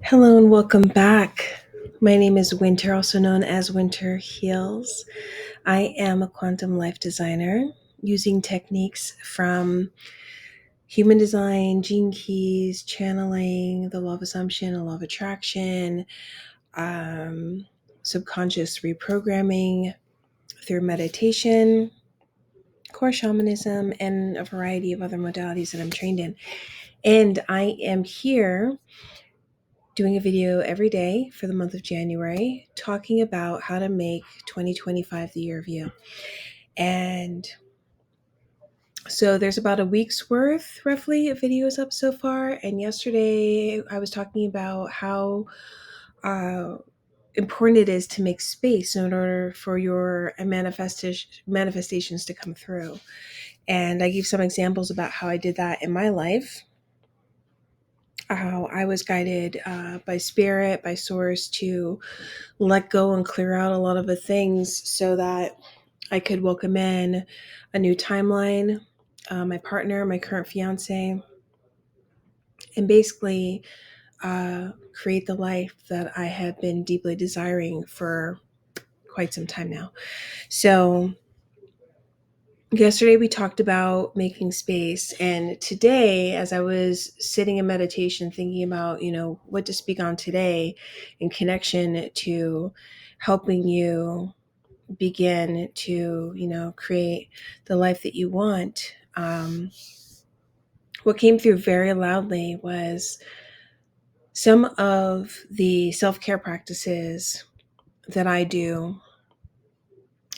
Hello and welcome back. My name is Winter, also known as Winter Heals. I am a quantum life designer using techniques from human design, gene keys, channeling, the law of assumption, the law of attraction, um, subconscious reprogramming through meditation, core shamanism, and a variety of other modalities that I'm trained in. And I am here doing a video every day for the month of January talking about how to make 2025 the year of you. And so there's about a week's worth, roughly, of videos up so far. And yesterday I was talking about how uh, important it is to make space in order for your manifestations to come through. And I gave some examples about how I did that in my life, how I was guided by spirit, by source to let go and clear out a lot of the things so that I could welcome in a new timeline, my partner, my current fiance, and basically create the life that I have been deeply desiring for quite some time now. So, yesterday we talked about making space, and today, as I was sitting in meditation thinking about, what to speak on today in connection to helping you begin to create the life that you want, what came through very loudly was some of the self-care practices that I do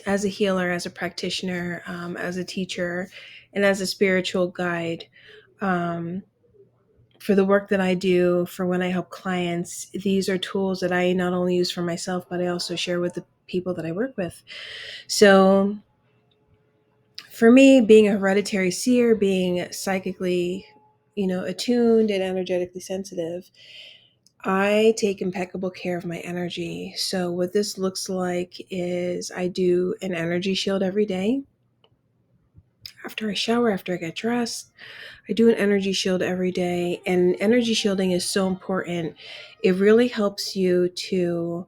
as a healer, as a practitioner, as a teacher, and as a spiritual guide, um, for the work that I do, for when I help clients. These are tools that I not only use for myself, but I also share with the people that I work with. So for me, being a hereditary seer, being psychically, attuned and energetically sensitive, I take impeccable care of my energy. So what this looks like is I do an energy shield every day. After I shower, after I get dressed, I do an energy shield every day. And energy shielding is so important. It really helps you to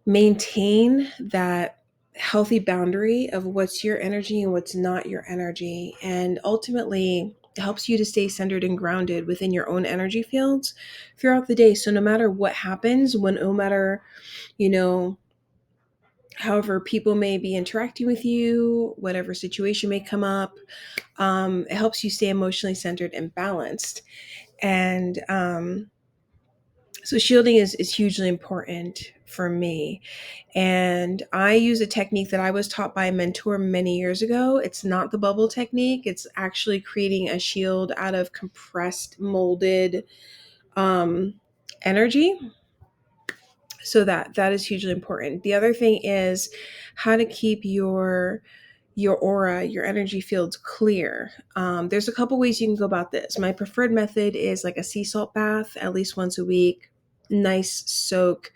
maintain that healthy boundary of what's your energy and what's not your energy. And ultimately, it helps you to stay centered and grounded within your own energy fields throughout the day. So no matter what happens, no matter, you know, however people may be interacting with you, whatever situation may come up, it helps you stay emotionally centered and balanced. And so shielding is hugely important for me. And I use a technique that I was taught by a mentor many years ago. It's not the bubble technique. It's actually creating a shield out of compressed, molded um, energy. So that is hugely important. The other thing is how to keep your aura, your energy fields clear. There's a couple ways you can go about this. My preferred method is like a sea salt bath at least once a week. Nice soak.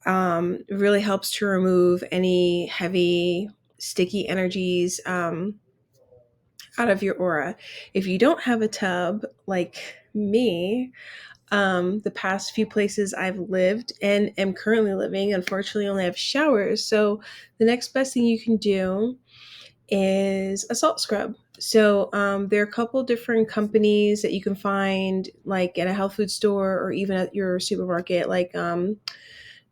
It really helps to remove any heavy, sticky energies out of your aura. If you don't have a tub like me, the past few places I've lived and am currently living, unfortunately, only have showers. So the next best thing you can do is a salt scrub. So there are a couple different companies that you can find, like at a health food store or even at your supermarket, like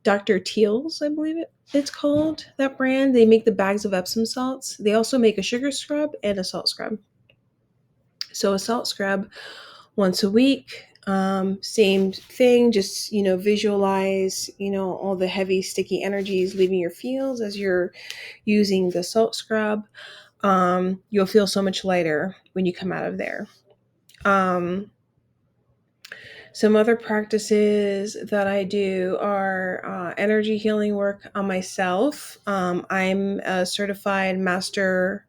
Dr. Teal's, I believe it's called, that brand. They make the bags of Epsom salts. They also make a sugar scrub and a salt scrub. So a salt scrub once a week. Same thing, just visualize all the heavy sticky energies leaving your fields as you're using the salt scrub. You'll feel so much lighter when you come out of there. Um, some other practices that I do are energy healing work on myself. I'm a certified master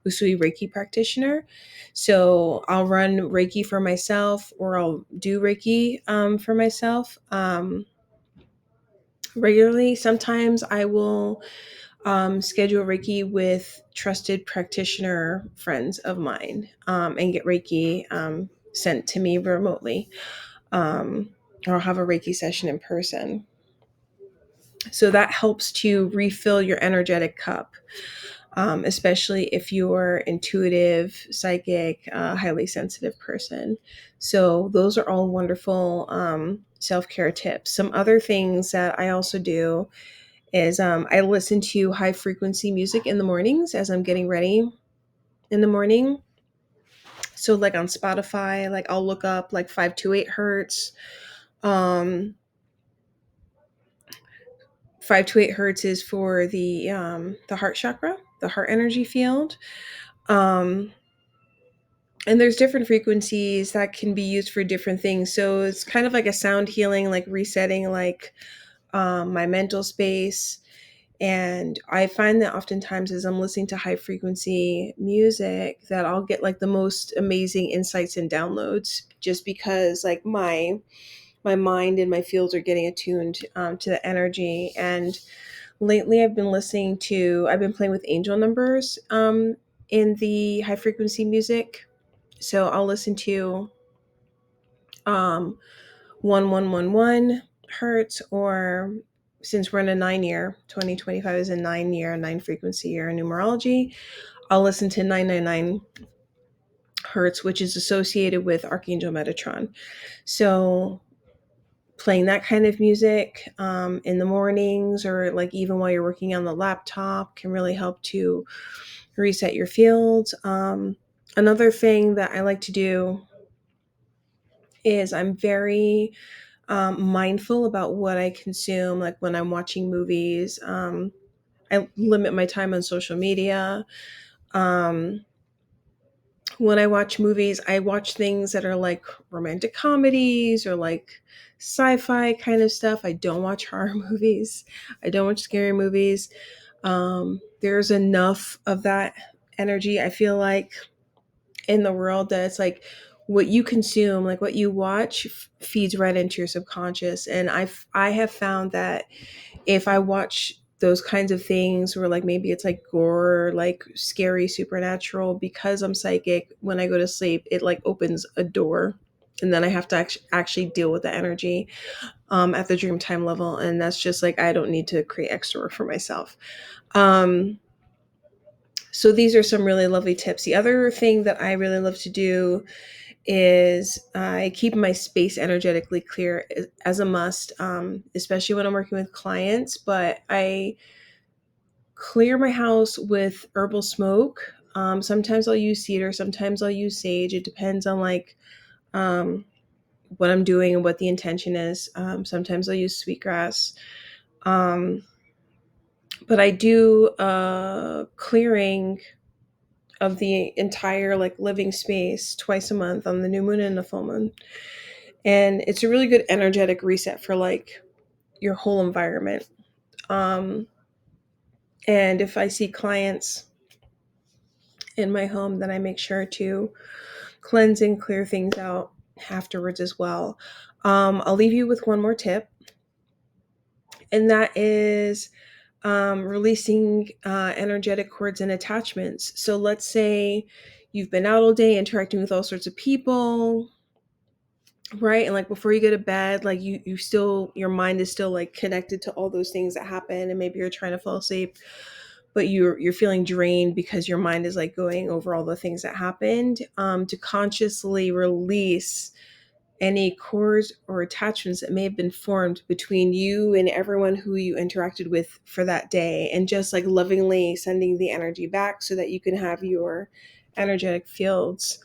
Usui Reiki practitioner. So I'll run Reiki for myself, or I'll do Reiki for myself regularly. Sometimes I will schedule Reiki with trusted practitioner friends of mine and get Reiki sent to me remotely. um, or I'll have a Reiki session in person. So that helps to refill your energetic cup, especially if you're intuitive, psychic, highly sensitive person. So those are all wonderful self-care tips. Some other things that I also do is I listen to high frequency music in the mornings as I'm getting ready in the morning. So like on Spotify, like I'll look up like 528 hertz. 5 to 8 hertz is for the heart chakra, the heart energy field. Um, and there's different frequencies that can be used for different things. So it's kind of like a sound healing, like resetting, like my mental space. And I find that oftentimes as I'm listening to high frequency music, that I'll get like the most amazing insights and downloads, just because like my mind and my fields are getting attuned to the energy. And lately I've been playing with angel numbers in the high frequency music. So I'll listen to um 1111 hertz, or since we're in a 9 year, 2025 is a 9 year, 9 frequency year in numerology, I'll listen to 999 hertz, which is associated with Archangel Metatron. So playing that kind of music in the mornings, or like even while you're working on the laptop, can really help to reset your fields. Another thing that I like to do is I'm very mindful about what I consume. Like when I'm watching movies, I limit my time on social media. Um, when I watch movies, I watch things that are like romantic comedies or like sci-fi kind of stuff. I don't watch horror movies. I don't watch scary movies. There's enough of that energy, I feel like, in the world, that it's like what you consume, like what you watch, feeds right into your subconscious. And I have found that if I watch those kinds of things where like maybe it's like gore, like scary supernatural, because I'm psychic, when I go to sleep it like opens a door, and then I have to actually deal with the energy at the dream time level, and that's just like I don't need to create extra work for myself. um so these are some really lovely tips. The other thing that I really love to do is I keep my space energetically clear as a must, especially when I'm working with clients. But I clear my house with herbal smoke. Sometimes I'll use cedar, sometimes I'll use sage. It depends on like um, what I'm doing and what the intention is. Sometimes I'll use sweetgrass. Um, but I do clearing of the entire like living space twice a month on the new moon and the full moon. And it's a really good energetic reset for like your whole environment. Um, and if I see clients in my home, then I make sure to cleanse and clear things out afterwards as well. I'll leave you with one more tip, and that is releasing energetic cords and attachments. So let's say you've been out all day interacting with all sorts of people, right? And like before you go to bed, like you still, your mind is still like connected to all those things that happen, and maybe you're trying to fall asleep, but you're feeling drained because your mind is like going over all the things that happened. To consciously release any cords or attachments that may have been formed between you and everyone who you interacted with for that day, and just like lovingly sending the energy back so that you can have your energetic fields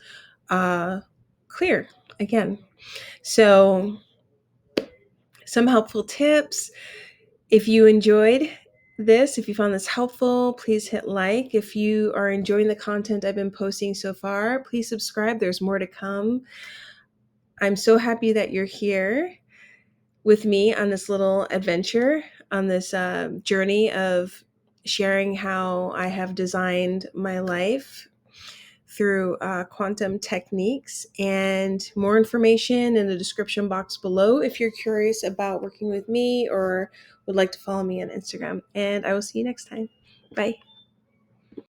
uh, clear again. So some helpful tips. If you enjoyed this, if you found this helpful, please hit like. If you are enjoying the content I've been posting so far, please subscribe. There's more to come. I'm so happy that you're here with me on this little adventure, on this journey of sharing how I have designed my life through quantum techniques. And more information in the description box below if you're curious about working with me or would like to follow me on Instagram. And I will see you next time. Bye.